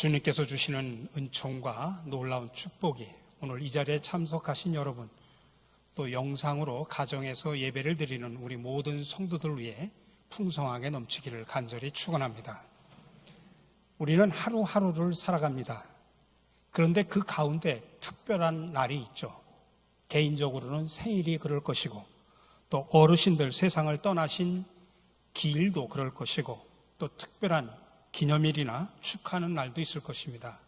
주님께서 주시는 은총과 놀라운 축복이 오늘 이 자리에 참석하신 여러분, 또 영상으로 가정에서 예배를 드리는 우리 모든 성도들 위해 풍성하게 넘치기를 간절히 축원합니다. 우리는 하루하루를 살아갑니다. 그런데 그 가운데 특별한 날이 있죠. 개인적으로는 생일이 그럴 것이고, 또 어르신들 세상을 떠나신 기일도 그럴 것이고, 또 특별한 기념일이나 축하하는 날도 있을 것입니다.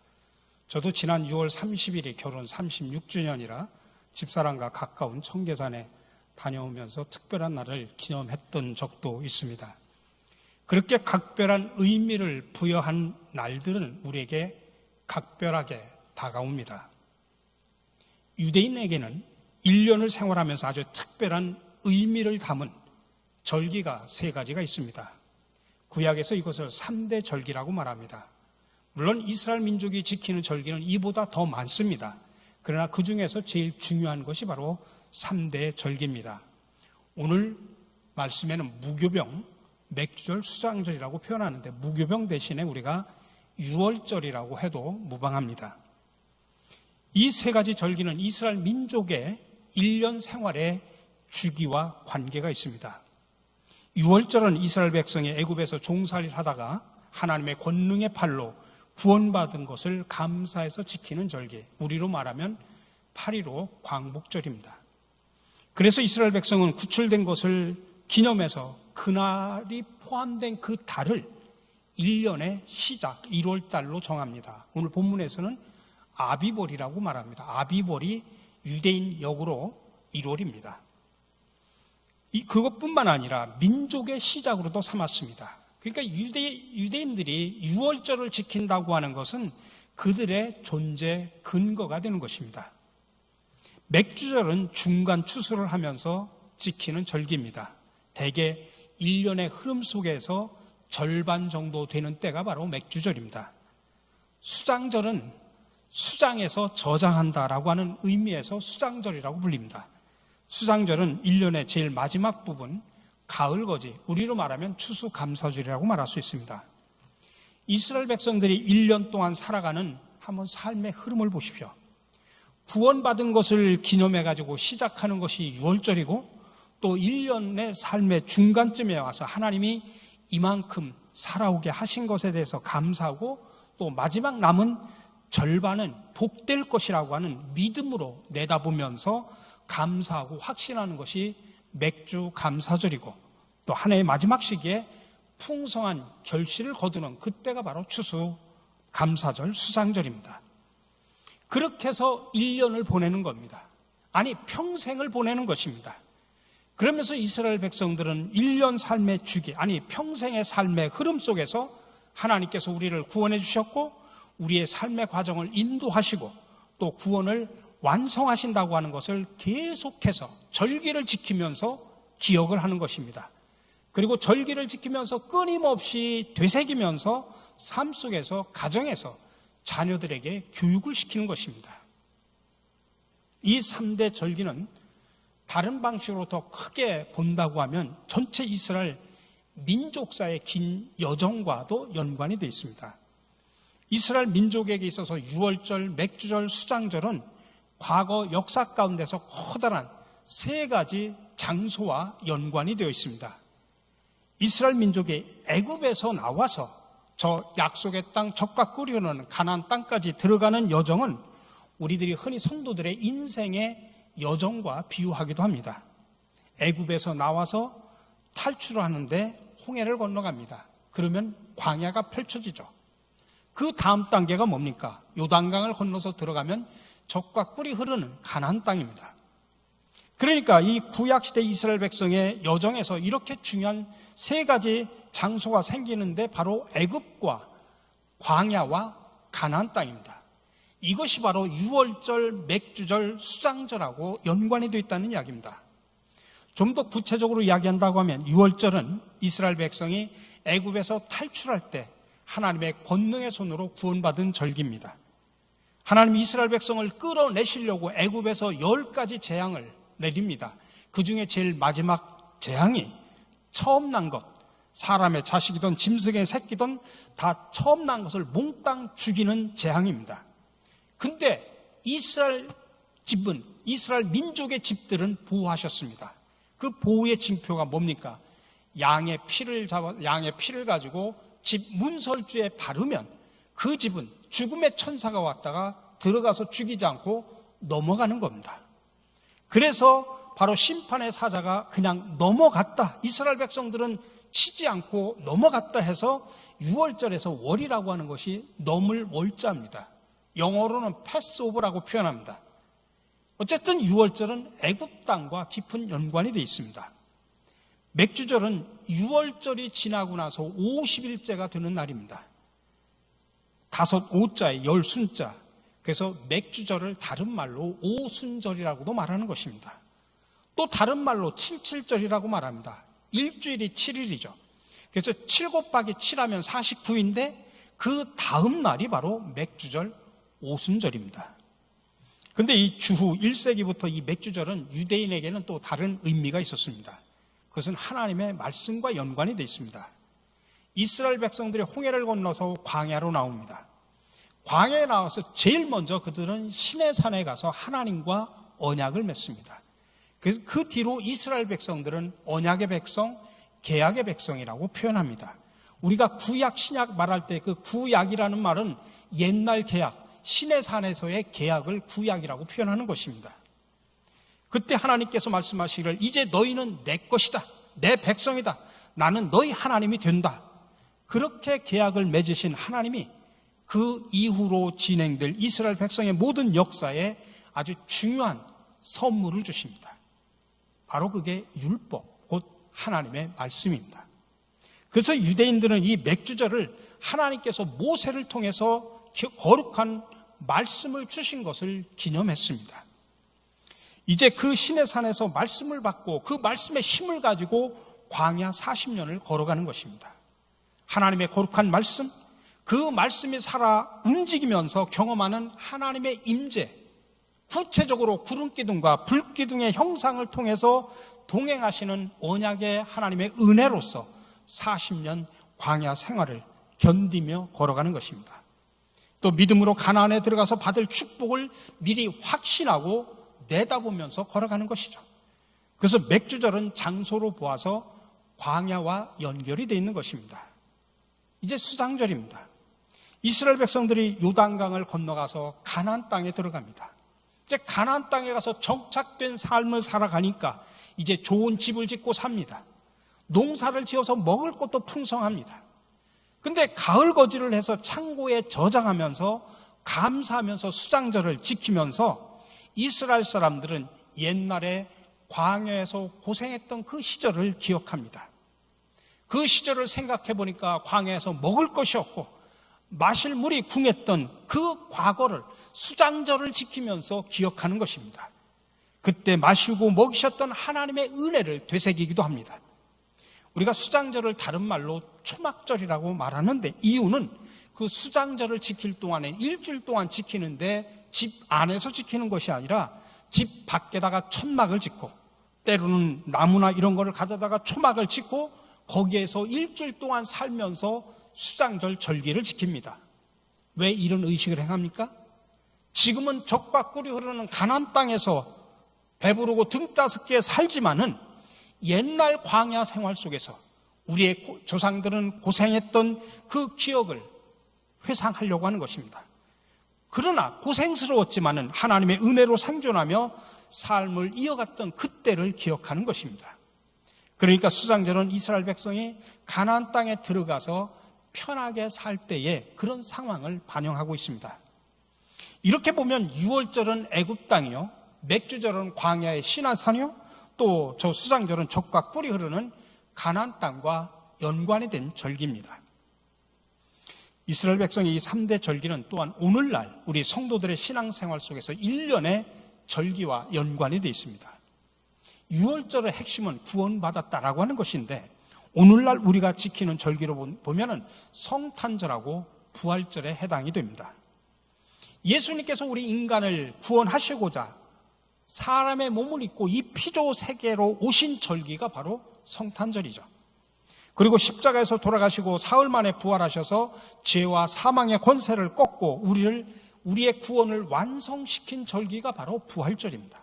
저도 지난 6월 30일이 결혼 36주년이라 집사람과 가까운 청계산에 다녀오면서 특별한 날을 기념했던 적도 있습니다. 그렇게 각별한 의미를 부여한 날들은 우리에게 각별하게 다가옵니다. 유대인에게는 1년을 생활하면서 아주 특별한 의미를 담은 절기가 3가지가 있습니다. 구약에서 이것을 3대 절기라고 말합니다. 물론 이스라엘 민족이 지키는 절기는 이보다 더 많습니다. 그러나 그 중에서 제일 중요한 것이 바로 3대 절기입니다. 오늘 말씀에는 무교병, 맥주절, 수장절이라고 표현하는데 무교병 대신에 우리가 유월절이라고 해도 무방합니다. 이 3가지 절기는 이스라엘 민족의 1년 생활의 주기와 관계가 있습니다. 유월절은 이스라엘 백성이 애굽에서 종살이를 하다가 하나님의 권능의 팔로 구원받은 것을 감사해서 지키는 절기, 우리로 말하면 8.15 광복절입니다. 그래서 이스라엘 백성은 구출된 것을 기념해서 그날이 포함된 그 달을 1년의 시작 1월달로 정합니다. 오늘 본문에서는 아비볼이라고 말합니다. 아비볼이 유대인 역으로 1월입니다. 그것뿐만 아니라 민족의 시작으로도 삼았습니다. 그러니까 유대인들이 유월절을 지킨다고 하는 것은 그들의 존재 근거가 되는 것입니다. 맥주절은 중간 추수를 하면서 지키는 절기입니다. 대개 1년의 흐름 속에서 절반 정도 되는 때가 바로 맥주절입니다. 수장절은 수장에서 저장한다라고 하는 의미에서 수장절이라고 불립니다. 수장절은 1년의 제일 마지막 부분, 가을거지, 우리로 말하면 추수감사절이라고 말할 수 있습니다. 이스라엘 백성들이 1년 동안 살아가는 한번 삶의 흐름을 보십시오. 구원받은 것을 기념해가지고 시작하는 것이 유월절이고, 또 1년의 삶의 중간쯤에 와서 하나님이 이만큼 살아오게 하신 것에 대해서 감사하고, 또 마지막 남은 절반은 복될 것이라고 하는 믿음으로 내다보면서 감사하고 확신하는 것이 맥주 감사절이고, 또 한 해의 마지막 시기에 풍성한 결실을 거두는 그때가 바로 추수 감사절, 수장절입니다. 그렇게 해서 1년을 보내는 겁니다. 아니, 평생을 보내는 것입니다. 그러면서 이스라엘 백성들은 1년 삶의 주기, 아니 평생의 삶의 흐름 속에서 하나님께서 우리를 구원해 주셨고, 우리의 삶의 과정을 인도하시고, 또 구원을 완성하신다고 하는 것을 계속해서 절기를 지키면서 기억을 하는 것입니다. 그리고 절기를 지키면서 끊임없이 되새기면서 삶 속에서, 가정에서 자녀들에게 교육을 시키는 것입니다. 이 3대 절기는 다른 방식으로 더 크게 본다고 하면 전체 이스라엘 민족사의 긴 여정과도 연관이 되어 있습니다. 이스라엘 민족에게 있어서 유월절, 맥주절, 수장절은 과거 역사 가운데서 커다란 3가지 장소와 연관이 되어 있습니다. 이스라엘 민족이 애굽에서 나와서 저 약속의 땅, 젖과 꿀이 흐르는 가나안 땅까지 들어가는 여정은 우리들이 흔히 성도들의 인생의 여정과 비유하기도 합니다. 애굽에서 나와서 탈출을 하는데 홍해를 건너갑니다. 그러면 광야가 펼쳐지죠. 그 다음 단계가 뭡니까? 요단강을 건너서 들어가면 젖과 꿀이 흐르는 가나안 땅입니다. 그러니까 이 구약시대 이스라엘 백성의 여정에서 이렇게 중요한 3가지 장소가 생기는데 바로 애굽과 광야와 가나안 땅입니다. 이것이 바로 유월절, 맥주절, 수장절하고 연관이 되어 있다는 이야기입니다. 좀 더 구체적으로 이야기한다고 하면 유월절은 이스라엘 백성이 애굽에서 탈출할 때 하나님의 권능의 손으로 구원받은 절기입니다. 하나님이 이스라엘 백성을 끌어내시려고 애굽에서 10가지 재앙을 내립니다. 그 중에 제일 마지막 재앙이 처음 난 것, 사람의 자식이든 짐승의 새끼든 다 처음 난 것을 몽땅 죽이는 재앙입니다. 근데 이스라엘 민족의 집들은 보호하셨습니다. 그 보호의 징표가 뭡니까? 양의 피를 가지고 집 문설주에 바르면 그 집은 죽음의 천사가 왔다가 들어가서 죽이지 않고 넘어가는 겁니다. 그래서 바로 심판의 사자가 그냥 넘어갔다, 이스라엘 백성들은 치지 않고 넘어갔다 해서 유월절에서 월이라고 하는 것이 넘을 월자입니다. 영어로는 패스오버라고 표현합니다. 어쨌든 유월절은 애굽 땅과 깊은 연관이 되어 있습니다. 맥주절은 유월절이 지나고 나서 50일째가 되는 날입니다. 5자에 10순자, 그래서 맥주절을 다른 말로 오순절이라고도 말하는 것입니다. 또 다른 말로 77절이라고 말합니다. 일주일이 7일이죠. 그래서 7 곱하기 7하면 49인데 그 다음 날이 바로 맥주절 오순절입니다. 그런데 이 주후 1세기부터 이 맥주절은 유대인에게는 또 다른 의미가 있었습니다. 그것은 하나님의 말씀과 연관이 되어 있습니다. 이스라엘 백성들이 홍해를 건너서 광야로 나옵니다. 광야에 나와서 제일 먼저 그들은 시내산에 가서 하나님과 언약을 맺습니다. 그래서 그 뒤로 이스라엘 백성들은 언약의 백성, 계약의 백성이라고 표현합니다. 우리가 구약, 신약 말할 때 그 구약이라는 말은 옛날 계약, 시내산에서의 계약을 구약이라고 표현하는 것입니다. 그때 하나님께서 말씀하시기를 이제 너희는 내 것이다, 내 백성이다, 나는 너희 하나님이 된다. 그렇게 계약을 맺으신 하나님이 그 이후로 진행될 이스라엘 백성의 모든 역사에 아주 중요한 선물을 주십니다. 바로 그게 율법, 곧 하나님의 말씀입니다. 그래서 유대인들은 이 맥주절을 하나님께서 모세를 통해서 거룩한 말씀을 주신 것을 기념했습니다. 이제 그 시내산에서 말씀을 받고 그 말씀의 힘을 가지고 광야 40년을 걸어가는 것입니다. 하나님의 거룩한 말씀, 그 말씀이 살아 움직이면서 경험하는 하나님의 임재, 구체적으로 구름기둥과 불기둥의 형상을 통해서 동행하시는 언약의 하나님의 은혜로서 40년 광야 생활을 견디며 걸어가는 것입니다. 또 믿음으로 가나안에 들어가서 받을 축복을 미리 확신하고 내다보면서 걸어가는 것이죠. 그래서 맥주절은 장소로 보아서 광야와 연결이 되어 있는 것입니다. 이제 수장절입니다. 이스라엘 백성들이 요단강을 건너가서 가나안 땅에 들어갑니다. 이제 가나안 땅에 가서 정착된 삶을 살아가니까 이제 좋은 집을 짓고 삽니다. 농사를 지어서 먹을 것도 풍성합니다. 근데 가을 거지를 해서 창고에 저장하면서 감사하면서 수장절을 지키면서 이스라엘 사람들은 옛날에 광야에서 고생했던 그 시절을 기억합니다. 그 시절을 생각해 보니까 광야에서 먹을 것이 없고 마실 물이 궁했던 그 과거를 수장절을 지키면서 기억하는 것입니다. 그때 마시고 먹이셨던 하나님의 은혜를 되새기기도 합니다. 우리가 수장절을 다른 말로 초막절이라고 말하는데 이유는 그 수장절을 지킬 동안에 일주일 동안 지키는데 집 안에서 지키는 것이 아니라 집 밖에다가 천막을 짓고 때로는 나무나 이런 거를 가져다가 초막을 짓고 거기에서 일주일 동안 살면서 수장절 절기를 지킵니다. 왜 이런 의식을 행합니까? 지금은 적과 꿀이 흐르는 가나안 땅에서 배부르고 등 따숩게 살지만은 옛날 광야 생활 속에서 우리의 조상들은 고생했던 그 기억을 회상하려고 하는 것입니다. 그러나 고생스러웠지만은 하나님의 은혜로 생존하며 삶을 이어갔던 그때를 기억하는 것입니다. 그러니까 수장절은 이스라엘 백성이 가나안 땅에 들어가서 편하게 살 때의 그런 상황을 반영하고 있습니다. 이렇게 보면 유월절은 애굽 땅이요, 맥주절은 광야의 시내산이요, 또 저 수장절은 젖과 꿀이 흐르는 가나안 땅과 연관이 된 절기입니다. 이스라엘 백성의 이 3대 절기는 또한 오늘날 우리 성도들의 신앙생활 속에서 1년의 절기와 연관이 되어 있습니다. 유월절의 핵심은 구원받았다라고 하는 것인데 오늘날 우리가 지키는 절기로 보면은 성탄절하고 부활절에 해당이 됩니다. 예수님께서 우리 인간을 구원하시고자 사람의 몸을 입고 이 피조 세계로 오신 절기가 바로 성탄절이죠. 그리고 십자가에서 돌아가시고 사흘 만에 부활하셔서 죄와 사망의 권세를 꺾고 우리의 구원을 완성시킨 절기가 바로 부활절입니다.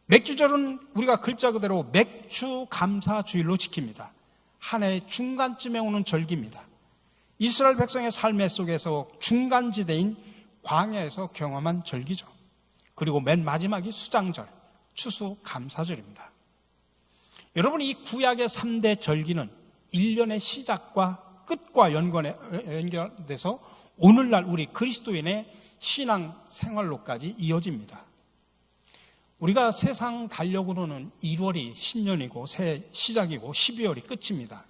맥주절은 우리가 글자 그대로 맥주 감사 주일로 지킵니다. 한 해의 중간쯤에 오는 절기입니다. 이스라엘 백성의 삶의 속에서 중간지대인 광야에서 경험한 절기죠. 그리고 맨 마지막이 수장절, 추수감사절입니다. 여러분, 이 구약의 3대 절기는 1년의 시작과 끝과 연결돼서 오늘날 우리 그리스도인의 신앙 생활로까지 이어집니다. 우리가 세상 달력으로는 1월이 신년이고 새해 시작이고 12월이 끝입니다.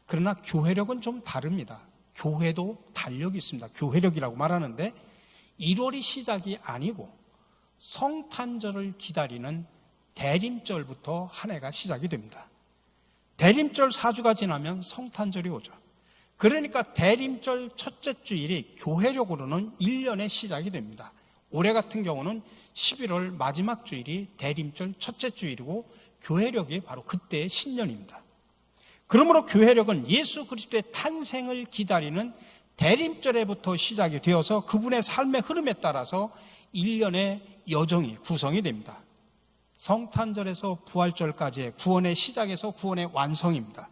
그러나 교회력은 좀 다릅니다. 교회도 달력이 있습니다. 교회력이라고 말하는데 1월이 시작이 아니고 성탄절을 기다리는 대림절부터 한 해가 시작이 됩니다. 대림절 4주가 지나면 성탄절이 오죠. 그러니까 대림절 첫째 주일이 교회력으로는 1년의 시작이 됩니다. 올해 같은 경우는 11월 마지막 주일이 대림절 첫째 주일이고 교회력이 바로 그때의 신년입니다. 그러므로 교회력은 예수 그리스도의 탄생을 기다리는 대림절에부터 시작이 되어서 그분의 삶의 흐름에 따라서 1년의 여정이 구성이 됩니다. 성탄절에서 부활절까지의 구원의 시작에서 구원의 완성입니다.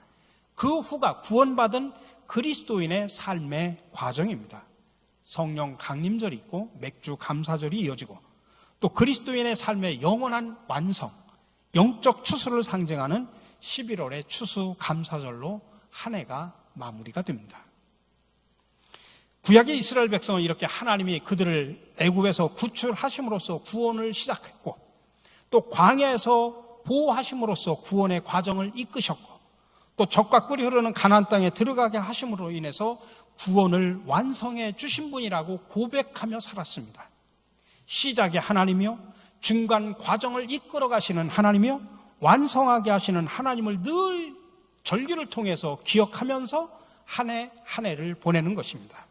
그 후가 구원받은 그리스도인의 삶의 과정입니다. 성령 강림절이 있고 맥주 감사절이 이어지고 또 그리스도인의 삶의 영원한 완성, 영적 추수를 상징하는 11월의 추수 감사절로 한 해가 마무리가 됩니다. 구약의 이스라엘 백성은 이렇게 하나님이 그들을 애굽에서 구출하심으로써 구원을 시작했고 또 광야에서 보호하심으로써 구원의 과정을 이끄셨고 또 적과 꿀이 흐르는 가나안 땅에 들어가게 하심으로 인해서 구원을 완성해 주신 분이라고 고백하며 살았습니다. 시작의 하나님이요, 중간 과정을 이끌어 가시는 하나님이요, 완성하게 하시는 하나님을 늘 절기를 통해서 기억하면서 한 해 한 해를 보내는 것입니다.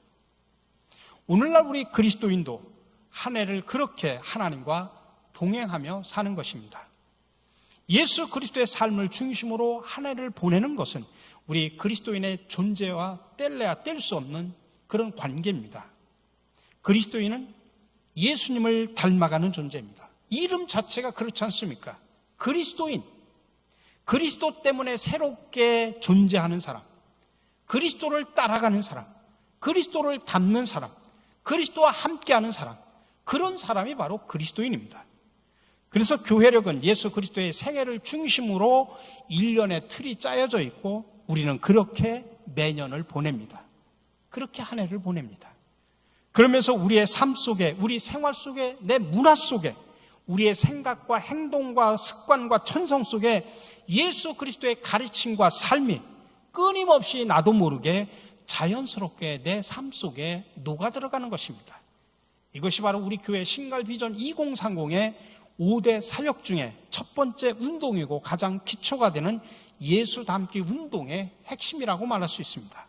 오늘날 우리 그리스도인도 한 해를 그렇게 하나님과 동행하며 사는 것입니다. 예수 그리스도의 삶을 중심으로 한 해를 보내는 것은 우리 그리스도인의 존재와 뗄래야 뗄 수 없는 그런 관계입니다. 그리스도인은 예수님을 닮아가는 존재입니다. 이름 자체가 그렇지 않습니까? 그리스도인, 그리스도 때문에 새롭게 존재하는 사람, 그리스도를 따라가는 사람, 그리스도를 닮는 사람, 그리스도와 함께하는 사람, 그런 사람이 바로 그리스도인입니다. 그래서 교회력은 예수 그리스도의 생애를 중심으로 1년의 틀이 짜여져 있고 우리는 그렇게 매년을 보냅니다. 그렇게 한 해를 보냅니다. 그러면서 우리의 삶 속에, 우리 생활 속에, 내 문화 속에, 우리의 생각과 행동과 습관과 천성 속에 예수 그리스도의 가르침과 삶이 끊임없이 나도 모르게 자연스럽게 내 삶 속에 녹아들어가는 것입니다. 이것이 바로 우리 교회 신갈 비전 2030의 5대 사역 중에 첫 번째 운동이고 가장 기초가 되는 예수 닮기 운동의 핵심이라고 말할 수 있습니다.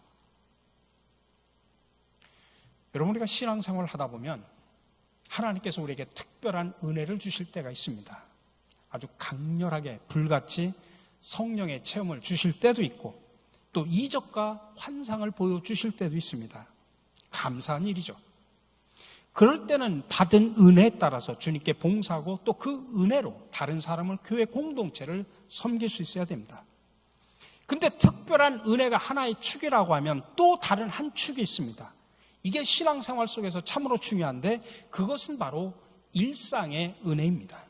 여러분, 우리가 신앙생활을 하다 보면 하나님께서 우리에게 특별한 은혜를 주실 때가 있습니다. 아주 강렬하게 불같이 성령의 체험을 주실 때도 있고 또 이적과 환상을 보여주실 때도 있습니다. 감사한 일이죠. 그럴 때는 받은 은혜에 따라서 주님께 봉사하고 또 그 은혜로 다른 사람을 교회 공동체를 섬길 수 있어야 됩니다. 근데 특별한 은혜가 하나의 축이라고 하면 또 다른 한 축이 있습니다. 이게 신앙생활 속에서 참으로 중요한데 그것은 바로 일상의 은혜입니다.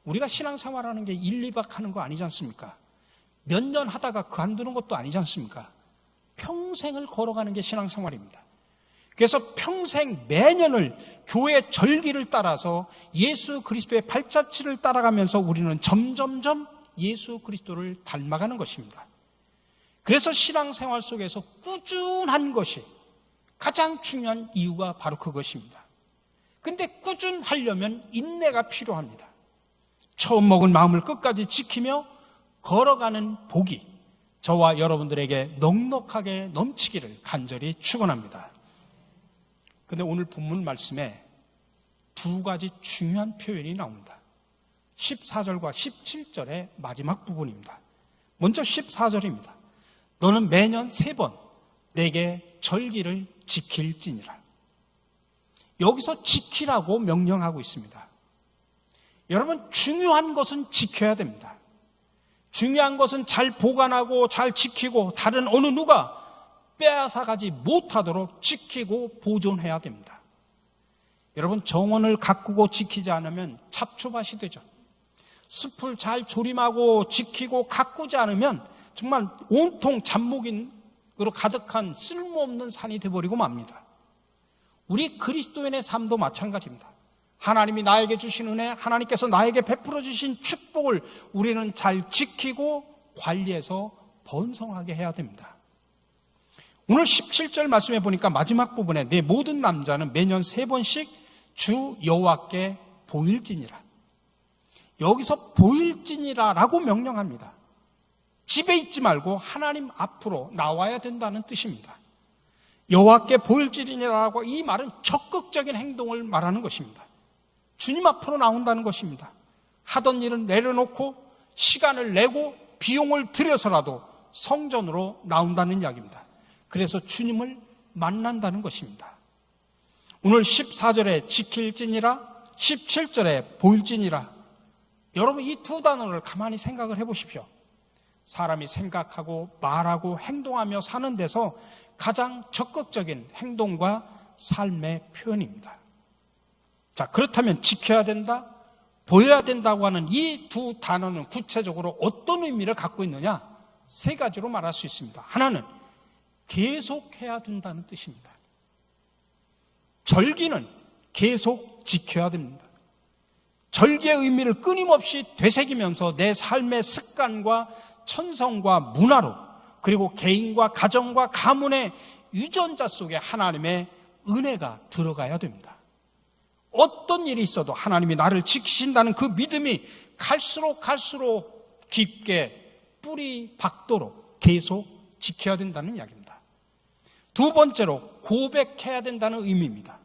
우리가 신앙생활하는 게 1, 2박 하는 거 아니지 않습니까? 몇 년 하다가 그만두는 것도 아니지 않습니까? 평생을 걸어가는 게 신앙생활입니다. 그래서 평생 매년을 교회 절기를 따라서 예수 그리스도의 발자취를 따라가면서 우리는 점점점 예수 그리스도를 닮아가는 것입니다. 그래서 신앙생활 속에서 꾸준한 것이 가장 중요한 이유가 바로 그것입니다. 근데 꾸준하려면 인내가 필요합니다. 처음 먹은 마음을 끝까지 지키며 걸어가는 복이 저와 여러분들에게 넉넉하게 넘치기를 간절히 축원합니다. 근데 오늘 본문 말씀에 두 가지 중요한 표현이 나옵니다. 14절과 17절의 마지막 부분입니다. 먼저 14절입니다. 너는 매년 3번 내게 절기를 지킬지니라. 여기서 지키라고 명령하고 있습니다. 여러분, 중요한 것은 지켜야 됩니다. 중요한 것은 잘 보관하고 잘 지키고 다른 어느 누가 빼앗아가지 못하도록 지키고 보존해야 됩니다. 여러분, 정원을 가꾸고 지키지 않으면 잡초밭이 되죠. 숲을 잘 조림하고 지키고 가꾸지 않으면 정말 온통 잡목으로 가득한 쓸모없는 산이 되어버리고 맙니다. 우리 그리스도인의 삶도 마찬가지입니다. 하나님이 나에게 주신 은혜, 하나님께서 나에게 베풀어 주신 축복을 우리는 잘 지키고 관리해서 번성하게 해야 됩니다. 오늘 17절 말씀해 보니까 마지막 부분에 내 모든 남자는 매년 3번씩 주 여호와께 보일지니라. 여기서 보일지니라라고 명령합니다. 집에 있지 말고 하나님 앞으로 나와야 된다는 뜻입니다. 여호와께 보일지니라라고 이 말은 적극적인 행동을 말하는 것입니다. 주님 앞으로 나온다는 것입니다. 하던 일은 내려놓고 시간을 내고 비용을 들여서라도 성전으로 나온다는 이야기입니다. 그래서 주님을 만난다는 것입니다. 오늘 14절에 지킬지니라, 17절에 보일지니라. 여러분, 이 두 단어를 가만히 생각을 해보십시오. 사람이 생각하고 말하고 행동하며 사는 데서 가장 적극적인 행동과 삶의 표현입니다. 자, 그렇다면 지켜야 된다, 보여야 된다고 하는 이 두 단어는 구체적으로 어떤 의미를 갖고 있느냐? 3가지로 말할 수 있습니다. 하나는 계속해야 된다는 뜻입니다. 절기는 계속 지켜야 됩니다. 절기의 의미를 끊임없이 되새기면서 내 삶의 습관과 천성과 문화로, 그리고 개인과 가정과 가문의 유전자 속에 하나님의 은혜가 들어가야 됩니다. 어떤 일이 있어도 하나님이 나를 지키신다는 그 믿음이 갈수록 깊게 뿌리 박도록 계속 지켜야 된다는 이야기입니다. 두 번째로 고백해야 된다는 의미입니다.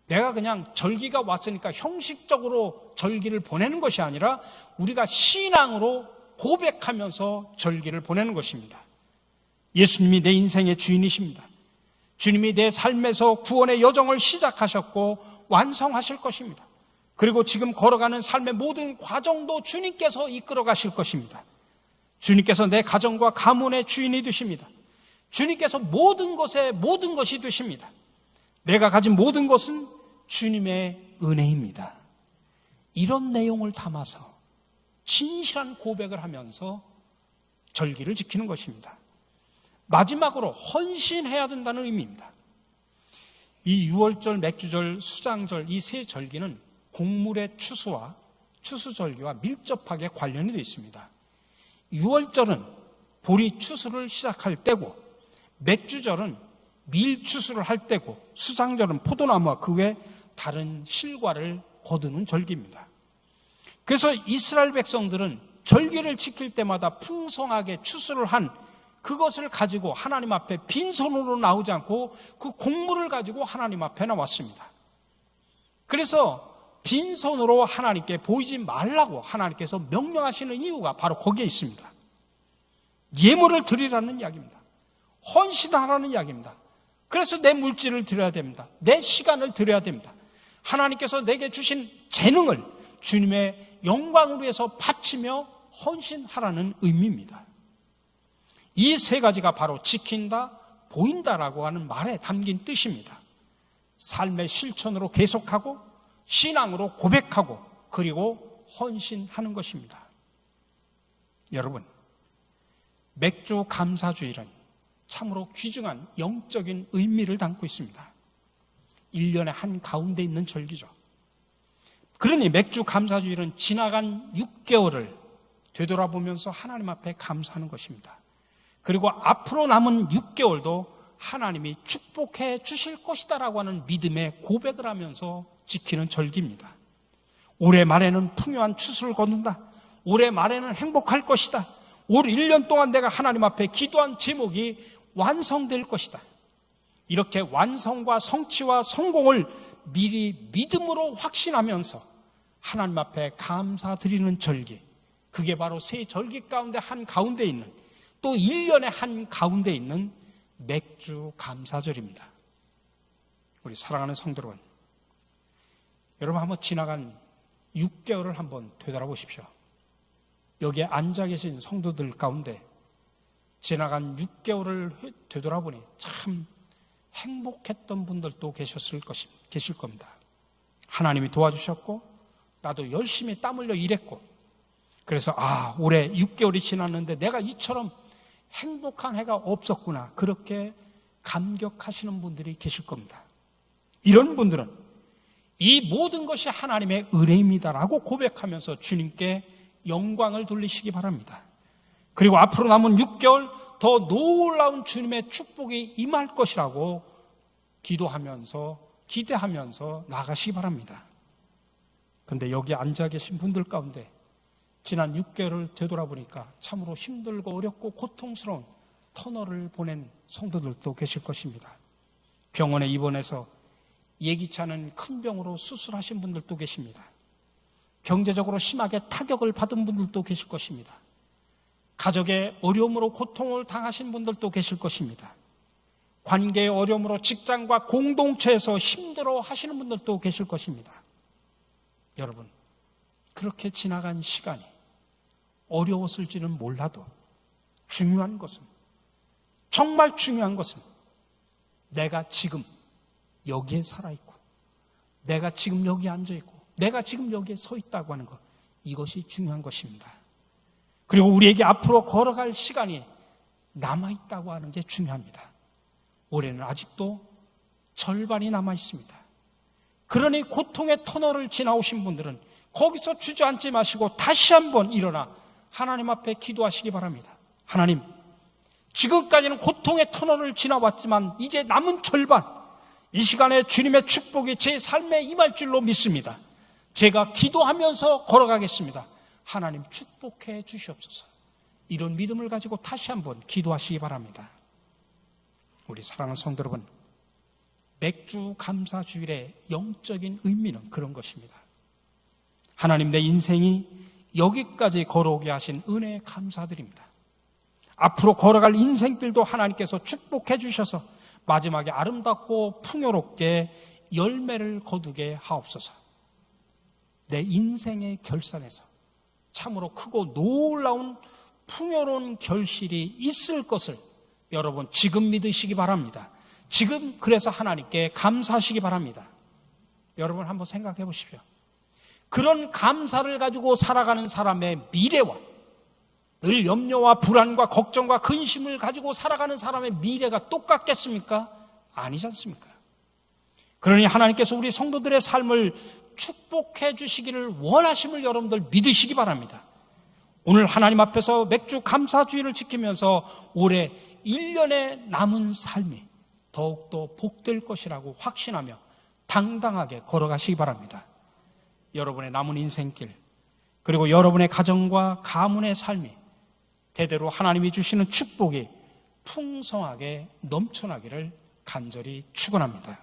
내가 그냥 절기가 왔으니까 형식적으로 절기를 보내는 것이 아니라 우리가 신앙으로 고백하면서 절기를 보내는 것입니다. 예수님이 내 인생의 주인이십니다. 주님이 내 삶에서 구원의 여정을 시작하셨고 완성하실 것입니다. 그리고 지금 걸어가는 삶의 모든 과정도 주님께서 이끌어 가실 것입니다. 주님께서 내 가정과 가문의 주인이 되십니다. 주님께서 모든 것에 모든 것이 되십니다. 내가 가진 모든 것은 주님의 은혜입니다. 이런 내용을 담아서 진실한 고백을 하면서 절기를 지키는 것입니다. 마지막으로 헌신해야 된다는 의미입니다. 이 유월절, 맥주절, 수장절 이 3절기는 곡물의 추수와 추수절기와 밀접하게 관련이 되어 있습니다. 유월절은 보리 추수를 시작할 때고, 맥주절은 밀 추수를 할 때고, 수장절은 포도나무와 그 외 다른 실과를 거두는 절기입니다. 그래서 이스라엘 백성들은 절기를 지킬 때마다 풍성하게 추수를 한 그것을 가지고 하나님 앞에 빈손으로 나오지 않고 그 곡물을 가지고 하나님 앞에 나왔습니다. 그래서 빈손으로 하나님께 보이지 말라고 하나님께서 명령하시는 이유가 바로 거기에 있습니다. 예물을 드리라는 이야기입니다. 헌신하라는 이야기입니다. 그래서 내 물질을 드려야 됩니다. 내 시간을 드려야 됩니다. 하나님께서 내게 주신 재능을 주님의 영광을 위해서 바치며 헌신하라는 의미입니다. 이 3가지가 바로 지킨다, 보인다라고 하는 말에 담긴 뜻입니다. 삶의 실천으로 계속하고 신앙으로 고백하고 그리고 헌신하는 것입니다. 여러분, 맥주 감사주일은 참으로 귀중한 영적인 의미를 담고 있습니다. 1년의 한 가운데 있는 절기죠. 그러니 맥주 감사주일은 지나간 6개월을 되돌아보면서 하나님 앞에 감사하는 것입니다. 그리고 앞으로 남은 6개월도 하나님이 축복해 주실 것이다라고 하는 믿음의 고백을 하면서 지키는 절기입니다. 올해 말에는 풍요한 추수를 거둔다. 올해 말에는 행복할 것이다. 올 1년 동안 내가 하나님 앞에 기도한 제목이 완성될 것이다. 이렇게 완성과 성취와 성공을 미리 믿음으로 확신하면서 하나님 앞에 감사드리는 절기, 그게 바로 세 절기 가운데 한 가운데 있는, 또 1년의 한 가운데 있는 맥주 감사절입니다. 우리 사랑하는 성도 여러분, 여러분 한번 지나간 6개월을 한번 되돌아보십시오. 여기에 앉아 계신 성도들 가운데 지나간 6개월을 되돌아보니 참 행복했던 분들도 계실 겁니다. 하나님이 도와주셨고 나도 열심히 땀 흘려 일했고, 그래서 올해 6개월이 지났는데 내가 이처럼 행복한 해가 없었구나, 그렇게 감격하시는 분들이 계실 겁니다. 이런 분들은 이 모든 것이 하나님의 은혜입니다라고 고백하면서 주님께 영광을 돌리시기 바랍니다. 그리고 앞으로 남은 6개월 더 놀라운 주님의 축복이 임할 것이라고 기도하면서 기대하면서 나가시기 바랍니다. 그런데 여기 앉아 계신 분들 가운데 지난 6개월을 되돌아보니까 참으로 힘들고 어렵고 고통스러운 터널을 보낸 성도들도 계실 것입니다. 병원에 입원해서 예기치 않은 큰 병으로 수술하신 분들도 계십니다. 경제적으로 심하게 타격을 받은 분들도 계실 것입니다. 가족의 어려움으로 고통을 당하신 분들도 계실 것입니다. 관계의 어려움으로 직장과 공동체에서 힘들어 하시는 분들도 계실 것입니다. 여러분, 그렇게 지나간 시간이 어려웠을지는 몰라도 중요한 것은, 정말 중요한 것은 내가 지금 여기에 살아있고, 내가 지금 여기에 앉아있고, 내가 지금 여기에 서 있다고 하는 것, 이것이 중요한 것입니다. 그리고 우리에게 앞으로 걸어갈 시간이 남아있다고 하는 게 중요합니다. 올해는 아직도 절반이 남아있습니다. 그러니 고통의 터널을 지나오신 분들은 거기서 주저앉지 마시고 다시 한번 일어나 하나님 앞에 기도하시기 바랍니다. 하나님, 지금까지는 고통의 터널을 지나왔지만 이제 남은 절반, 이 시간에 주님의 축복이 제 삶에 임할 줄로 믿습니다. 제가 기도하면서 걸어가겠습니다. 하나님 축복해 주시옵소서. 이런 믿음을 가지고 다시 한번 기도하시기 바랍니다. 우리 사랑하는 성도 여러분, 맥주 감사주일의 영적인 의미는 그런 것입니다. 하나님, 내 인생이 여기까지 걸어오게 하신 은혜에 감사드립니다. 앞으로 걸어갈 인생들도 하나님께서 축복해 주셔서 마지막에 아름답고 풍요롭게 열매를 거두게 하옵소서. 내 인생의 결산에서 참으로 크고 놀라운 풍요로운 결실이 있을 것을 여러분 지금 믿으시기 바랍니다. 지금 그래서 하나님께 감사하시기 바랍니다. 여러분 한번 생각해 보십시오. 그런 감사를 가지고 살아가는 사람의 미래와 늘 염려와 불안과 걱정과 근심을 가지고 살아가는 사람의 미래가 똑같겠습니까? 아니지 않습니까? 그러니 하나님께서 우리 성도들의 삶을 축복해 주시기를 원하심을 여러분들 믿으시기 바랍니다. 오늘 하나님 앞에서 맥주 감사주의를 지키면서 올해 1년의 남은 삶이 더욱더 복될 것이라고 확신하며 당당하게 걸어가시기 바랍니다. 여러분의 남은 인생길, 그리고 여러분의 가정과 가문의 삶이 대대로 하나님이 주시는 축복이 풍성하게 넘쳐나기를 간절히 축원합니다.